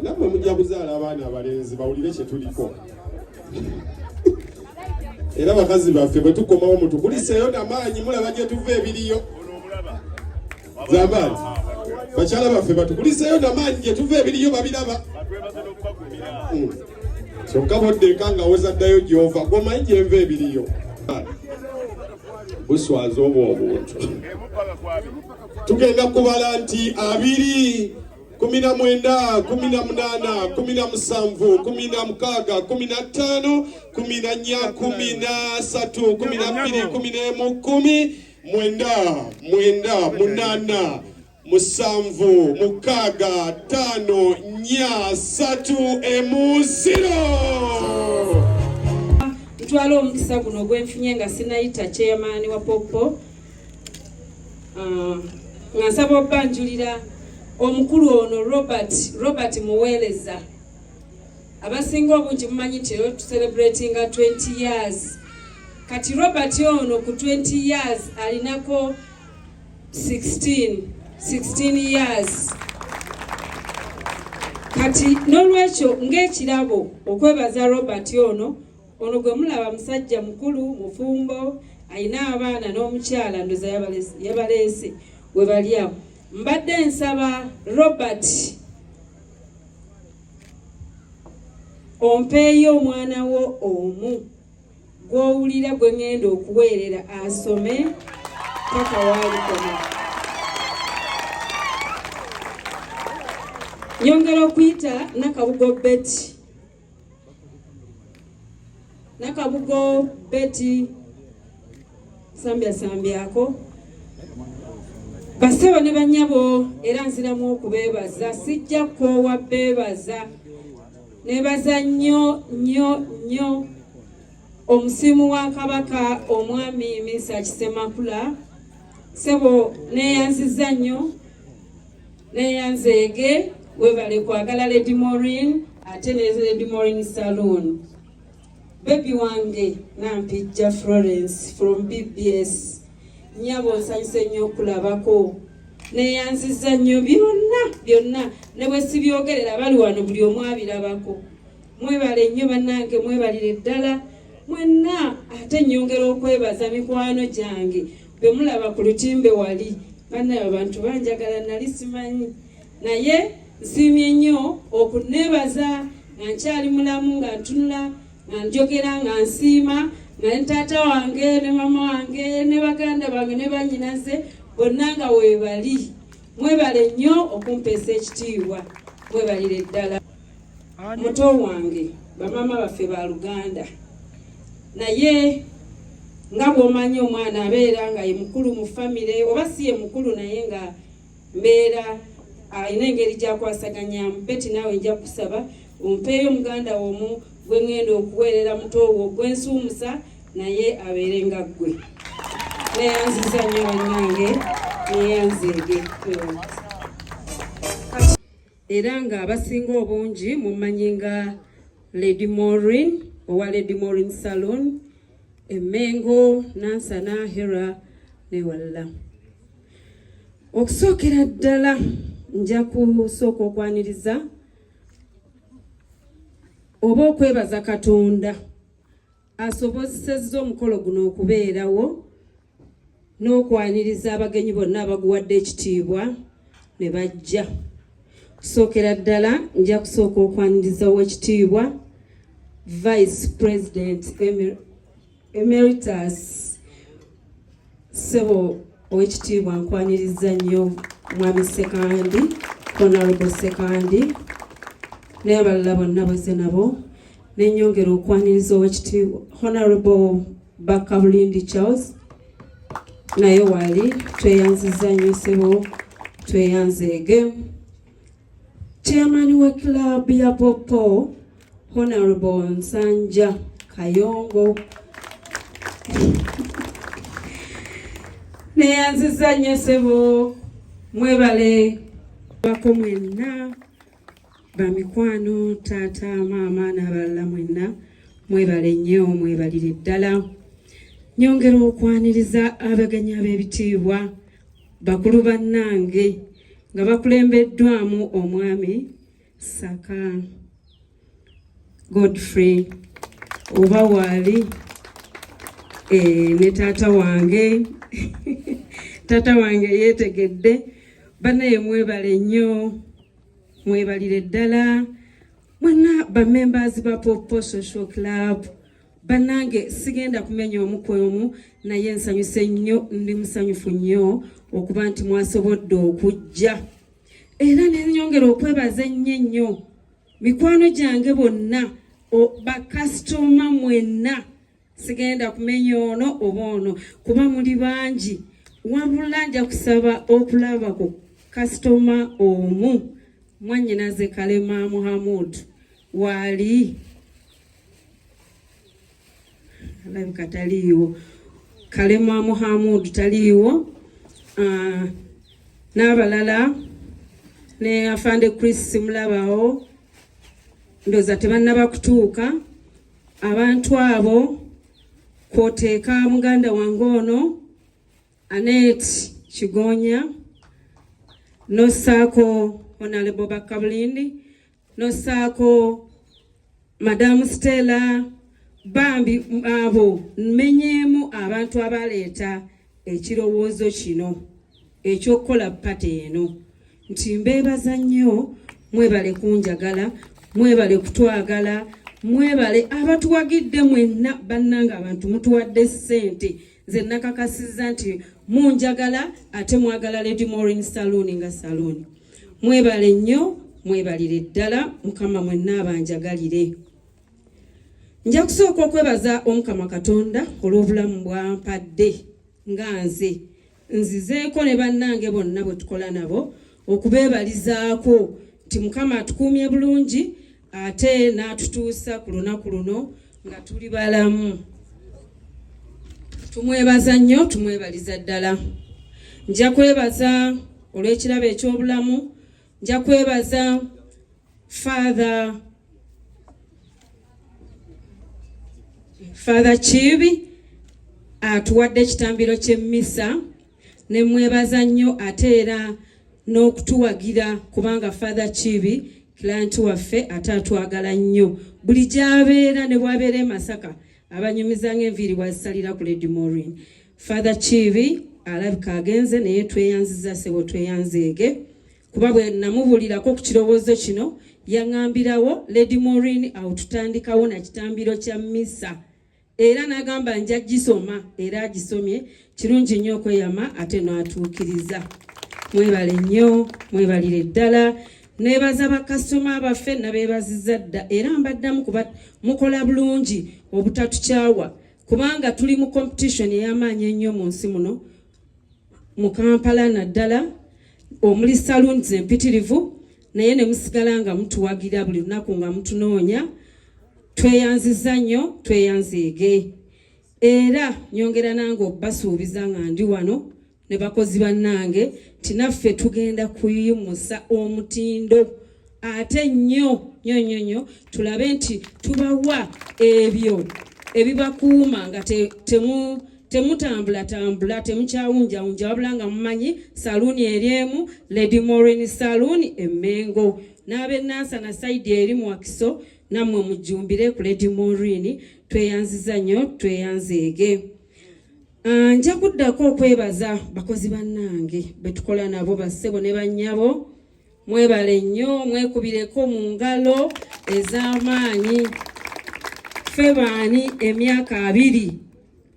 namwe mujja kuzaala abaana abalenzi bawulire kye tuliko. Era bakazi baffe bwe tukomawo mutukuliseeyo n'amaanyi mulaba gye tuva ebiriyo. Zamaani bakyala baffe batukuliseeyo n'amaanyi gye tuva ebiriyo babiraba. Kyokka boddeeka nga wozaddayo gy'ova gwomanyi gye nva ebiriyo. Buswaza obwo obuntu. Tugenda kubala nti 2, 19, 18, 17, 16, 15, 14, 13, 12, 11, 10, 9, 8, 7, 6, 5, 4, 3, 0. Ntwala omukisa guno gwenfunye nga sinayita chairman wa Popo. Nga nsaba obbanjulira omukulu ono Robert Muweereza. Abasinga obungi mumanyi nti lero tucelebratinga 20 years. Kati Robert ono ku 20 years alinako 16 years. Kati n'olwekyo ng'ekirabo okwebaza Robert ono gwe mulaba musajja mukulu mufumbo ayina abaana n'omukyala ndoza yabaleese we bali awo. Mbadde nsaba Robert ompeeyo omwana wo omu gw'owulira gwe ngenda okuweerera asome paka waalikoma. Nyongera okuyita Nakabugo Betty sambyako basebo ne banyabo era nziramu okubeebaza sijja koowa beebaza nebaza nnyo omusimu wa Kabaka omwami Misa Kisemakula sebo neyanziza nnyo neyanzeege webale kwagala Lady Maureen ate ne Lady Maureen Saloon. Baby wange Nampijja Florence from BBS nyabo nsanyuse nnyo okulabako neyanziza nnyo byonna ne bwe sibyogerera bali wano buli omu abirabako. Mwebale nnyo bannange, mwebalire ddala mwenna. Ate nnyongera okwebaza mikwano gyange bwe mulaba ku lutimbe wali bannaye abantu banjagala nali simanyi naye nsiimye nnyo okuneebaza nga nkyali mulamu nga ntunula nga njogera nga nsiima nga ne taata wange ne mama wange ne baganda bange ne bannyinaze bonna nga weebali. Mwebale nnyo okumpeesa ekitiibwa, mwebalire ddala. Muto wange bamama baffe ba Luganda naye nga bw'omanyi omwana abeera nga ye mukulu mu famire oba si ye mukulu naye nga mbeera alina engeri gy'akwasaganyamu. Beti naawe nja kusaba ompeeyo omuganda omu gwe ngenda okuweerera muto wo gwensuumusa naye abeere nga ggwe. Neyanziza nnyo bannange neyanzeege. Era nga abasinga obungi mumanyi nga Lady Maureen owa Lady Maureen Saloon, Emengo, Nansana, Hera ne Walla. Okusookera ddala nja kusooka okwaniriza oba okwebaza Katonda asobozesezza omukolo guno okubeerawo n'okwaniriza abagenyi bonna abaguwadde ekitiibwa ne bajja. Kusookera ddala nja kusooka okwaniriza ow'ekitiibwa Vice President Emeritus Sebo ow'ekitiibwa nkwaniriza nnyo Mwami Sekandi, Honorable Sekandi n'abalala bonna bweze nabo. Nenyongera okwaniriza ow'ekitiibwa Honorable Bakabulindi Charles naye wali tweyanziza nnyo Sebo, tweyanzeege. Chairman wa club ya Popo Honorable Nsanja Kayongo neyanziza nnyo Sebo, mwebale bako mwenna bamikwano taata maama n'abalala mwenna mwebale nnyo, mwebalire ddala. Nyongera okwaniriza abagenyi ab'ebitiibwa bakulu bannange nga bakulembeddwamu omwami Saka Godfrey oba wali ne tata wange tata wange yetegedde banaye mwebale nnyo mwebalire ddala mwenna bamembers ba Popo Social Club banange sigenda kumenya omukwomu naye nsanyuse nnyo ndi musanyufu nnyo okuba nti mwasobodde okujja era nenyongera okwebaza ennyo mikwano gyange bonna bakasitoma mwenna sigenda kumenya ono oba ono kuba muli bangi wabula nja kusaba okulaba ku kasitoma omu mwannyinaze Kalema Muhammad wali alabika taliiwo Kalema Muhammad taliiwo n'abalala ne afande Chris mulabawo ndoza tebannaba kutuuka abantu abo kwoteeka muganda wange ono Anet Kigonya nosaako Honorable Bakabulindi nosaako Madam Stella bambi abo mmenyemu abantu abaleeta ekirowoozo kino ekyokukola pate eno nti mbeebaza nnyo mwebale kunjagala mwebale kutwagala mwebale abatuwagidde mwenna bannanga abantu mutuwadde ssente nze nakakasizza nti munjagala ate mwagala Lady Maureen Saloon nga saloon mwebale nnyo mwebalire ddala mukama mwenna abanjagalire nja kusooka okwebaza omukama Katonda olw'obulamu bwampadde nga nze nzizeeko ne bannange bonna bwe tukola nabo okubeebalizaako nti mukama atukuumye bulungi ate n'atutuusa ku lunaku luno nga tuli balamu tumwebaza nnyo tumwebaliza ddala nja kwebaza olw'ekirabo eky'obulamu nja kwebaza Father Chibi atuwadde ekitambiro ky'emmisa ne mwebaza nnyo ate era n'okutuwagira kubanga Father Chibi client waffe ate atwagala nnyo buli gy'abeera ne bw'abeera e Masaka abanyumiza ng'enviiri bwazisalira ku Lady Maureen. Father Chibi alabika agenze naye tweyanziza sebo tweyanzeege kuba bwe namubulirako ku kirowoozo kino yaŋŋambirawo Lady Maureen awo tutandikawo na kitambiro kya mmisa era n'agamba nja gisoma era agisomye kirungi nnyo okweyama ate n'atuukiriza mwebale nnyo mwebalire ddala nebaza bakasitoma abaffe nabeebazizza dda era mbaddamu kuba mukola bulungi obutatukyawa kubanga tuli mu competition ey'amaanyi ennyo mu nsi muno mu Kampala naddala omuli saloons empitirivu naye ne musigala nga mutuwagira buli lunaku nga mutunoonya tweyanziza nnyo tweyanzeege era nyongera nange obbasuubiza nga ndi wano ne bakozi bannange nti naffe tugenda kuyimusa omutindo ate nnyo tulabe nti tubawa ebyo ebibakuuma nga temutambula temukyawunjawunja wabula nga mumanyi saluuni eryemu Lady Maureen Saloon Emmengo n'ab'Enansa na saidi eri mu Wakiso nammwe mujjumbire ku Lady Maureen tweyanziza nnyo tweyanzeege nja kuddako okwebaza bakozi bannange betukola nabo bassebo ne bannyabo mwebale nnyo mwekubireko mu ngalo ez'amaanyi ffe baani emyaka 2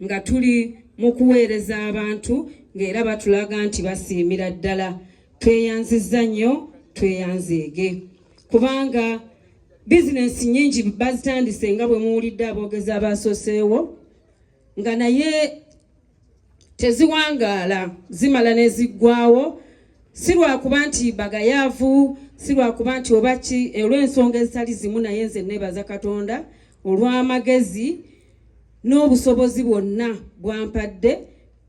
nga tuli mu kuweereza abantu ng'era batulaga nti basiimira ddala tweyanziza nnyo tweyanzeege kubanga bizinesi nnyingi bazitandise nga bwe muwulidde aboogezi abaasoseewo nga naye teziwangaala zimala neziggwawo si lwakuba nti bagayaavu si lwakuba nti oba ki olw'ensonga ezitali zimu naye nze neebaza Katonda olw'amagezi n'obusobozi bwonna bwampadde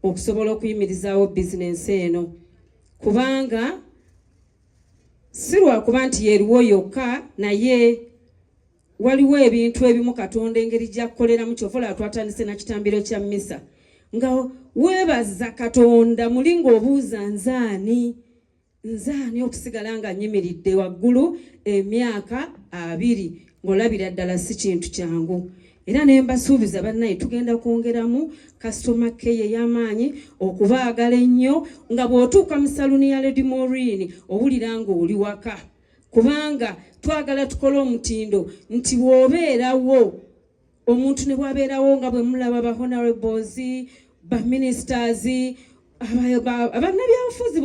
okusobola okuyimirizaawo bizinensi eno kubanga si lwakuba nti yeeriwo yokka naye waliwo ebintu ebimu Katonda engeri gy'akukoleramu kyofola twatandise na kitambiro kya mmisa nga weebaza Katonda muli ng'obuuza nzaani nze ani okusigala nga nyimiridde waggulu emyaka 2 ng'olabira ddala si kintu kyangu. Era ne mbasuubiza bannaye tugenda kwongeramu customer care ey'amaanyi okubaagala ennyo nga bw'otuuka mu saluni ya Lady Maureen owulira ng'oli waka. Kubanga twagala tukole omutindo nti bw'obeerawo omuntu ne bw'abeerawo nga bwe mulaba ba honorables, ba ministers, abannabyabufuzi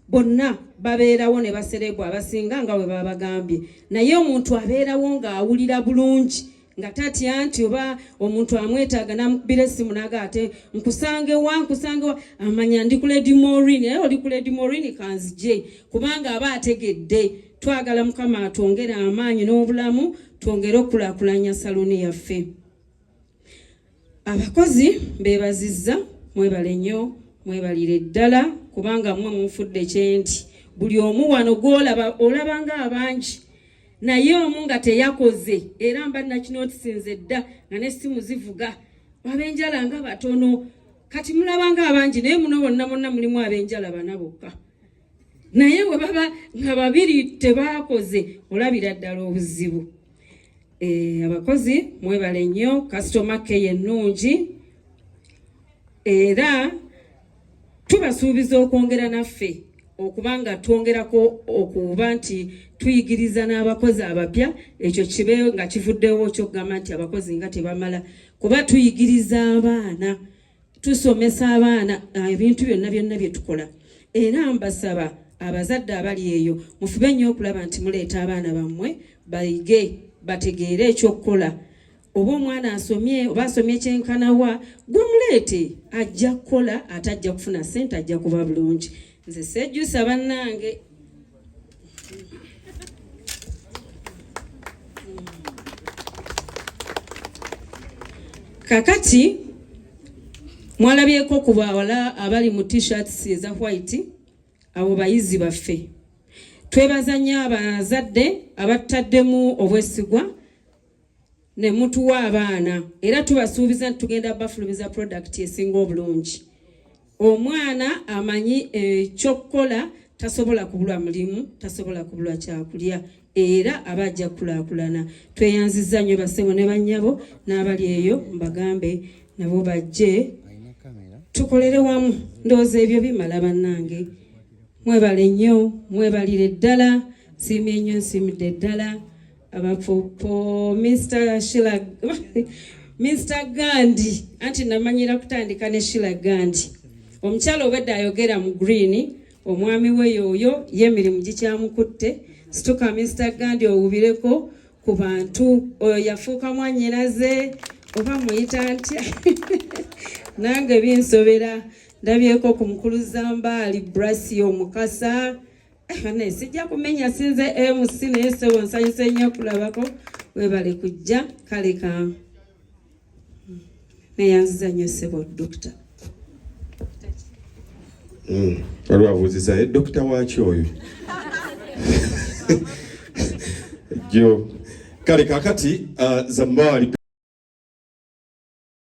bonna babeerawo ne baserebwa abasinga nga bwe babagambye. Naye omuntu abeerawo ng'awulira bulungi nga tatya nti oba omuntu amwetaaga n'amukubira essimu naga ate nkusange wa amanya ndi ku Lady Maureen, naye oli ku Lady Maureen kanzije, kubanga aba ategedde. Twagala Mukama atwongere amaanyi n'obulamu, twongere okulaakulanya saluni yaffe. Abakozi beebazizza, mwebale nnyo, mwebalire ddala kubanga mmwe munfudde kyenti. Buli omu wano gw'olaba olaba ng'abangi, naye omu nga teyakoze. Era mba nakinotisinze dda nga n'essimu zivuga, abenjala nga batono. Kati mulaba ng'abangi naye muno bonna mulimu abenjala bana bokka. Naye bwe baba nga 2 tebaakoze olabira ddala obuzibu. Abakozi mwebale nnyo, customer care ennungi. Era tubasuubiza okwongera naffe okubanga twongerako okuba nti tuyigiriza n'abakozi abapya. Ekyo kibe nga kivuddewo kyokugamba nti abakozi nga tebamala, kuba tuyigiriza abaana, tusomesa abaana ebintu byonna bye tukola. Era mbasaba abazadde abali eyo mufube nnyo okulaba nti muleeta abaana bammwe bayige, bategeere ekyokukola. Oba omwana asomye oba asomye kyenkanawa, gwe muleete, ajja kukola, atajja kufuna ssente, ajja kuba bulungi. Nze sejjusa bannange. Kakati mwalabyeko ku bawala abali mu t-shirts eza white, abo bayizi baffe. Twebaza nnyo abazadde abattaddemu obwesigwa ne mutuwa abaana, era tubasuubiza nti tugenda bafulumiza product esinga obulungi. Omwana amanyi ekyokukola, tasobola kubulwa mulimu, tasobola kubulwa kyakulya, era abajja kulaakulana. Tweyanzizza nnyo bassebo ne bannyabo n'abali eyo mbagambe nabo bajje tukolere wamu. Ndowooza ebyo bimala bannange. Mwebale nnyo, mwebalire ddala, nsiimye nnyo, nsiimidde ddala. Abapopo Mr. Gandhi, anti namanyira kutandika ne Sheila Gandhi. Omukyala obwedda ayogera mu green, omwami we yoyo y'emirimu gikyamukutte. Situka Mr. Gandhi owubireko ku bantu, oyo yafuuka mwannyinaze oba muyita ntya. Nange binsobera, ndabyeko ku mukulu Zambaali Brasi omukasa. Sijja kumenya sinze MC naye sebo nsanyuse nnyo kulabako, webale kujja kale ka neyanziza nnyo sebo Dokita. Waliwo abuuziza Dokita waaki oyo? Jo kale kakati Zambaali